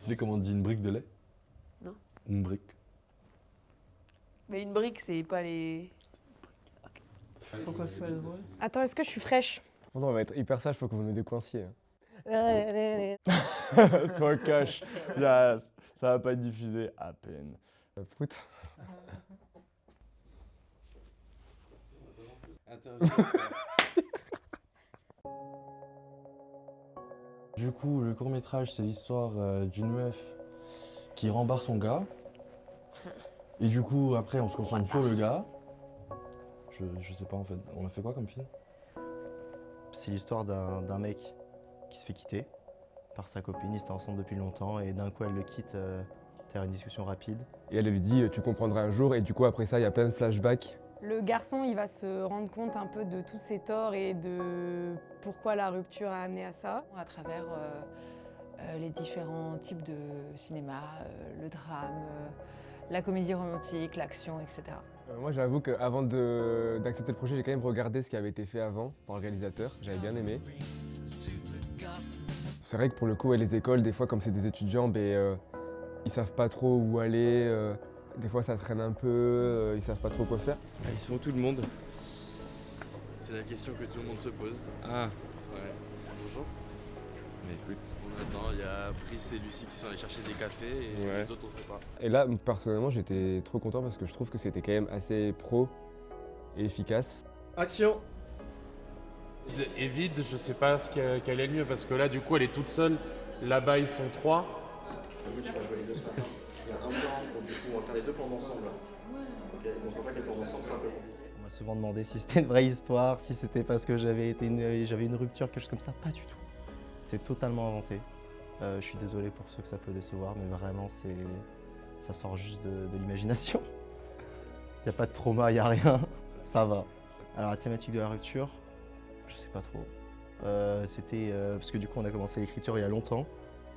Tu sais comment on dit une brique de lait? Non. Une brique. Mais une brique, c'est pas les... Faut qu'on soit drôle. Attends, est-ce que je suis fraîche? On va être hyper sage, faut que vous me décoinciez. Ouais, Sois cash. Yes. Ça va pas être diffusé à peine. Prout. Du coup, le court-métrage, c'est l'histoire d'une meuf qui rembarre son gars. Et du coup, après, on se concentre sur le gars. Je sais pas en fait. On a fait quoi comme film? C'est l'histoire d'un mec qui se fait quitter par sa copine. Ils étaient ensemble depuis longtemps et d'un coup, elle le quitte. T'as une discussion rapide. Et elle lui dit tu comprendras un jour, et du coup après ça il y a plein de flashbacks. Le garçon, il va se rendre compte un peu de tous ses torts et de pourquoi la rupture a amené à ça. À travers les différents types de cinéma, le drame, la comédie romantique, l'action, etc. Moi j'avoue qu'avant d'accepter le projet, j'ai quand même regardé ce qui avait été fait avant par le réalisateur, j'avais bien aimé. C'est vrai que pour le coup, les écoles, des fois comme c'est des étudiants, ils savent pas trop où aller, des fois ça traîne un peu, ils savent pas trop quoi faire. Ils sont où tout le monde? C'est la question que tout le monde se pose. Ah ouais. Bonjour. Mais écoute, On attend, il y a Brice et Lucie qui sont allés chercher des cafés et Ouais. les autres on sait pas. Et là, personnellement, j'étais trop content parce que je trouve que c'était quand même assez pro et efficace. Action! Et vide, je sais pas quel est le mieux parce que là, du coup, elle est toute seule. Là-bas, ils sont 3. Oui, tu vas jouer les deux ce matin. Il y a un plan, donc du coup, on va faire les deux plans ensemble. Ok, donc en fait, les plans ensemble, c'est un peu compliqué. On m'a souvent demandé si c'était une vraie histoire, si c'était parce que j'avais une rupture, quelque chose comme ça. Pas du tout. C'est totalement inventé. Je suis désolé pour ceux que ça peut décevoir, mais vraiment, ça sort juste de l'imagination. Il n'y a pas de trauma, il n'y a rien. Ça va. Alors, la thématique de la rupture, je sais pas trop. C'était parce que du coup, on a commencé l'écriture il y a longtemps.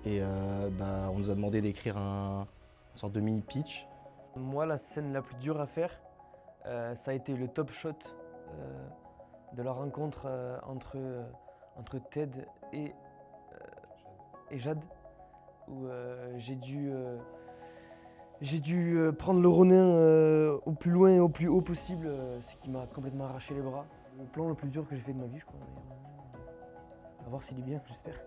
Et on nous a demandé d'écrire une sorte de mini pitch. Moi, la scène la plus dure à faire, ça a été le top shot de la rencontre entre Ted et Jade, où j'ai dû prendre le Ronin au plus loin et au plus haut possible, ce qui m'a complètement arraché les bras. Le plan le plus dur que j'ai fait de ma vie, je crois. À voir s'il est bien, j'espère.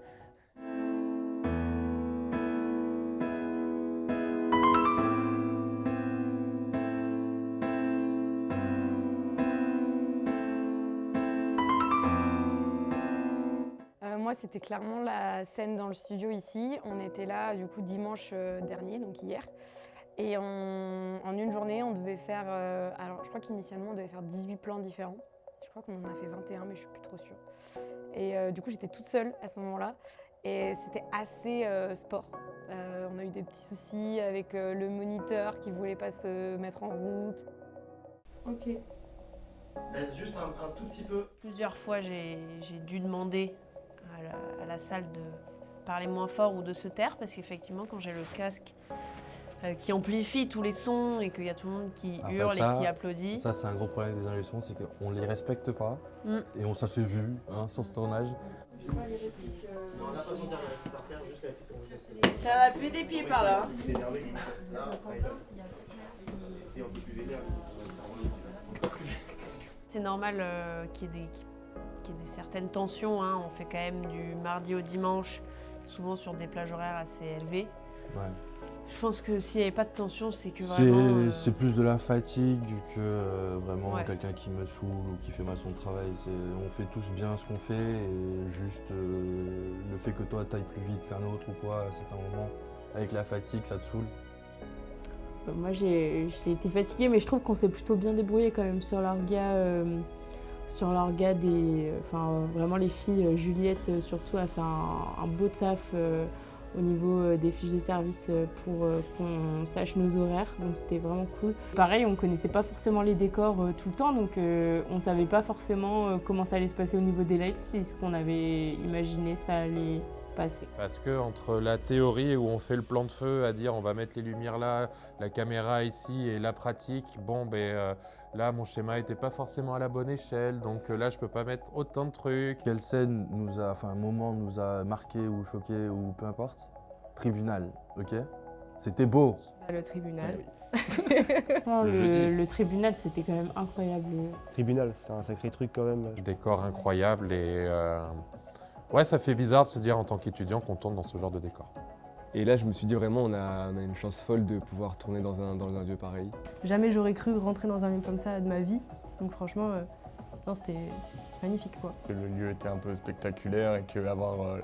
Moi, c'était clairement la scène dans le studio ici. On était là, du coup, dimanche dernier, donc hier. Et en une journée, on devait faire... alors, je crois qu'initialement, on devait faire 18 plans différents. Je crois qu'on en a fait 21, mais je suis plus trop sûre. Et du coup, j'étais toute seule à ce moment-là. Et c'était assez sport. On a eu des petits soucis avec le moniteur qui voulait pas se mettre en route. Ok. Laisse juste un tout petit peu. Plusieurs fois, j'ai dû demander à la salle de parler moins fort ou de se taire parce qu'effectivement, quand j'ai le casque qui amplifie tous les sons et qu'il y a tout le monde qui hurle et qui applaudit. Ça, c'est un gros problème des ingé son, c'est qu'on les respecte pas. Et ça s'est vu sur ce tournage. On n'a pas besoin de dire par terre, juste la petite. Ça va plus des pieds par là. Il est énervé. Là, c'est un peu plus vénère. C'est normal qu'il y ait des certaines tensions. Hein. On fait quand même du mardi au dimanche, souvent sur des plages horaires assez élevées. Ouais. Je pense que s'il n'y avait pas de tension, c'est que vraiment... C'est plus de la fatigue que vraiment Ouais. quelqu'un qui me saoule ou qui fait mal son travail. On fait tous bien ce qu'on fait et juste le fait que toi t'ailles plus vite qu'un autre ou quoi à certains moments, avec la fatigue, ça te saoule. Moi j'ai été fatiguée, mais je trouve qu'on s'est plutôt bien débrouillé quand même sur l'orga. Enfin vraiment les filles, Juliette surtout a fait un beau taf au niveau des fiches de service pour qu'on sache nos horaires, donc c'était vraiment cool. Pareil, on connaissait pas forcément les décors tout le temps, donc on savait pas forcément comment ça allait se passer au niveau des lights, si ce qu'on avait imaginé ça allait passer. Parce que entre la théorie où on fait le plan de feu à dire on va mettre les lumières là, la caméra ici et la pratique, là mon schéma n'était pas forcément à la bonne échelle, donc là je peux pas mettre autant de trucs. Quelle scène un moment nous a marqué ou choqué ou peu importe? tribunal, ok? C'était beau. Le tribunal. Le Le tribunal, c'était quand même incroyable. Tribunal, c'était un sacré truc quand même. Décor incroyable et ouais, ça fait bizarre de se dire en tant qu'étudiant qu'on tourne dans ce genre de décor. Et là, je me suis dit vraiment, on a une chance folle de pouvoir tourner dans un lieu pareil. Jamais j'aurais cru rentrer dans un lieu comme ça de ma vie. Donc franchement, non, c'était magnifique quoi. Le lieu était un peu spectaculaire et qu'avoir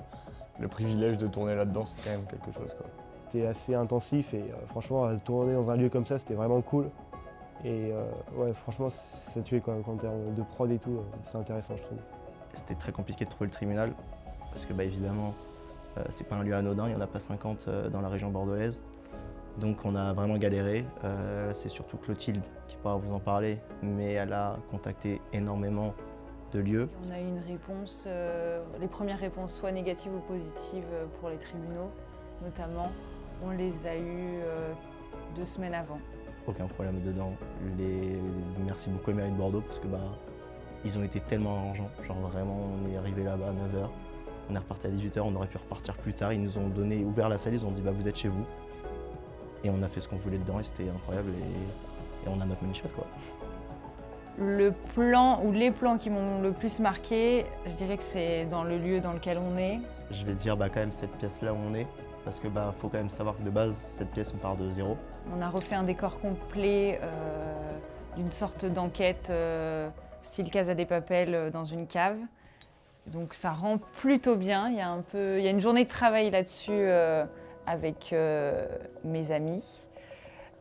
le privilège de tourner là-dedans, c'est quand même quelque chose, quoi. C'était assez intensif et franchement, tourner dans un lieu comme ça, c'était vraiment cool. Et ouais, franchement, ça tuait quoi, en termes de prod et tout, c'est intéressant, je trouve. C'était très compliqué de trouver le tribunal parce que bah, évidemment, c'est pas un lieu anodin, il n'y en a pas 50 dans la région bordelaise. Donc on a vraiment galéré. C'est surtout Clotilde qui pourra vous en parler, mais elle a contacté énormément de lieux. On a eu une réponse, les premières réponses soit négatives ou positives pour les tribunaux notamment. On les a eues 2 semaines avant. Aucun problème dedans. Merci beaucoup à Mairie de Bordeaux parce que bah, ils ont été tellement arrangeants. Genre vraiment, on est arrivé là-bas à 9h, on est reparti à 18h, on aurait pu repartir plus tard. Ils nous ont ouvert la salle, ils ont dit bah, vous êtes chez vous. Et on a fait ce qu'on voulait dedans et c'était incroyable et on a notre money shot quoi. Le plan ou les plans qui m'ont le plus marqué, je dirais que c'est dans le lieu dans lequel on est. Je vais dire bah, quand même cette pièce-là où on est. Parce que bah, faut quand même savoir que de base, cette pièce, on part de zéro. On a refait un décor complet d'une sorte d'enquête style Casa de Papel dans une cave. Donc ça rend plutôt bien. Il y a une journée de travail là-dessus avec mes amis.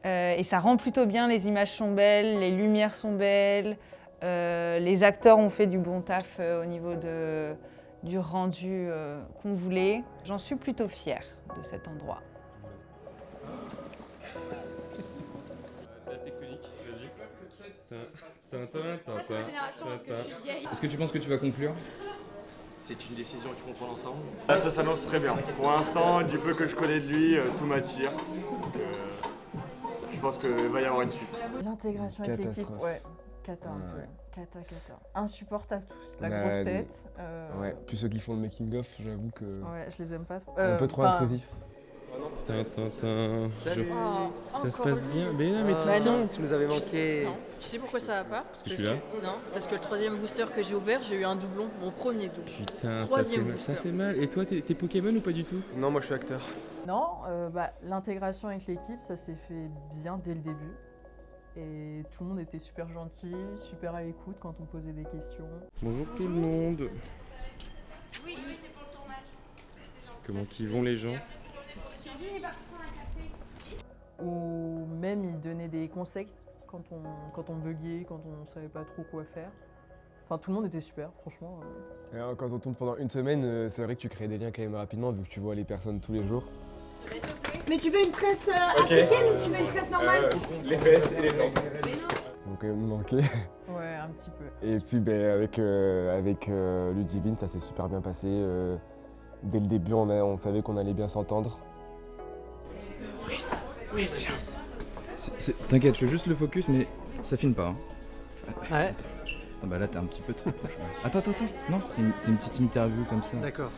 Et ça rend plutôt bien, les images sont belles, les lumières sont belles. Les acteurs ont fait du bon taf au niveau du rendu qu'on voulait. J'en suis plutôt fière de cet endroit. La tectonique, vas-y. Est-ce que tu penses que tu vas conclure? C'est une décision qu'ils font prendre ensemble. Ça s'annonce très bien. Pour l'instant, du peu que je connais de lui, tout m'attire. Je pense qu'il va y avoir une suite. L'intégration avec l'équipe, ouais. Cata un peu. Cata. Insupportable tous, la grosse tête. Ouais, puis ceux qui font le making-of, j'avoue que... Ouais, je les aime pas trop. Un peu trop intrusif. Salut. Ça se passe bien? Mais non, mais Bah non, tu nous avais manqué. Non. Tu sais pourquoi ça va pas? Parce que je suis là. Non, parce que le 3e booster que j'ai ouvert, j'ai eu un doublon, mon premier doublon. Putain, Ça fait mal. Et toi, t'es Pokémon ou pas du tout? Non, moi je suis acteur. Non, l'intégration avec l'équipe, ça s'est fait bien dès le début. Et tout le monde était super gentil, super à l'écoute quand on posait des questions. Bonjour tout le monde. Oui, c'est pour le tournage. Comment qu'ils vont les gens? Ou même ils donnaient des conseils quand on buguait, quand on savait pas trop quoi faire. Enfin, tout le monde était super, franchement. Et alors, quand on tourne pendant une semaine, c'est vrai que tu crées des liens quand même rapidement vu que tu vois les personnes tous les jours. Mais tu veux une tresse africaine ou tu veux une tresse normale? Les fesses et les jambes. Donc quand même nous manquer. Ouais, un petit peu. Et puis avec Ludivine, ça s'est super bien passé. Dès le début, on savait qu'on allait bien s'entendre. Oui. T'inquiète, je fais juste le focus, mais ça filme pas. Hein. Ouais. Attends, bah là t'es un petit peu trop proche. Attends. Non, c'est une petite interview comme ça. D'accord.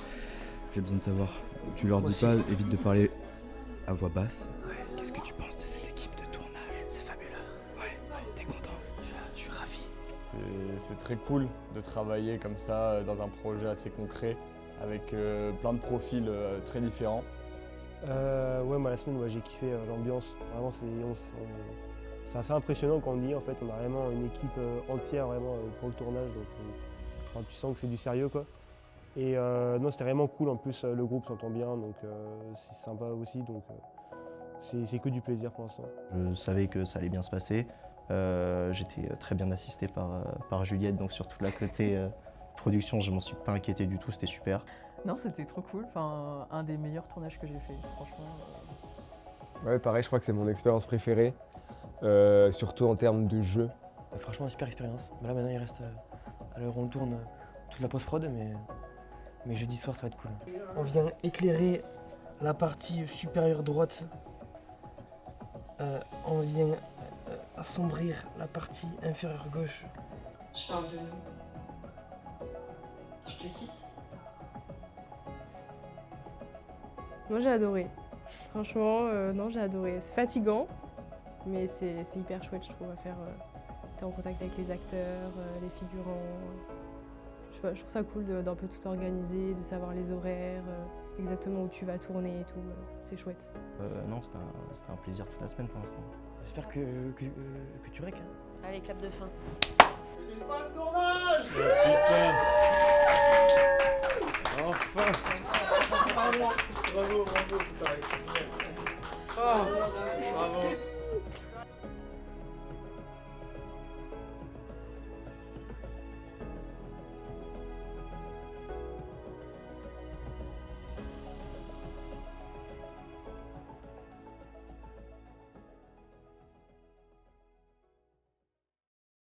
J'ai besoin de savoir. Tu leur Moi dis aussi. pas, évite de parler à voix basse. Ouais. Qu'est-ce que tu penses de cette équipe de tournage? C'est fabuleux. Ouais, t'es content. Je suis ravi. C'est très cool de travailler comme ça dans un projet assez concret avec plein de profils très différents. Ouais, moi la semaine, j'ai kiffé l'ambiance. Vraiment, c'est assez impressionnant quand on y est. En fait, on a vraiment une équipe entière vraiment pour le tournage. Donc tu sens que c'est du sérieux quoi. Et non, c'était vraiment cool. En plus, le groupe s'entend bien, donc c'est sympa aussi. Donc c'est que du plaisir pour l'instant. Je savais que ça allait bien se passer. J'étais très bien assisté par Juliette, donc sur tout la côté production, je m'en suis pas inquiété du tout, c'était super. Non, c'était trop cool. Enfin, un des meilleurs tournages que j'ai fait, franchement. Ouais, pareil, je crois que c'est mon expérience préférée, surtout en termes de jeu. Franchement, super expérience. Là, maintenant, il reste à l'heure où on tourne toute la post-prod, mais jeudi soir, ça va être cool. On vient éclairer la partie supérieure droite. On vient assombrir la partie inférieure gauche. Je parle de nous. Je te quitte. Moi j'ai adoré. Franchement, non, j'ai adoré. C'est fatigant, mais c'est hyper chouette, je trouve, à faire. T'es en contact avec les acteurs, les figurants. Je trouve ça cool d'un peu tout organiser, de savoir les horaires, exactement où tu vas tourner et tout. C'est chouette. Non, c'était un plaisir toute la semaine pour l'instant. J'espère que tu règles. Allez, clap de fin. C'était pas le tournage!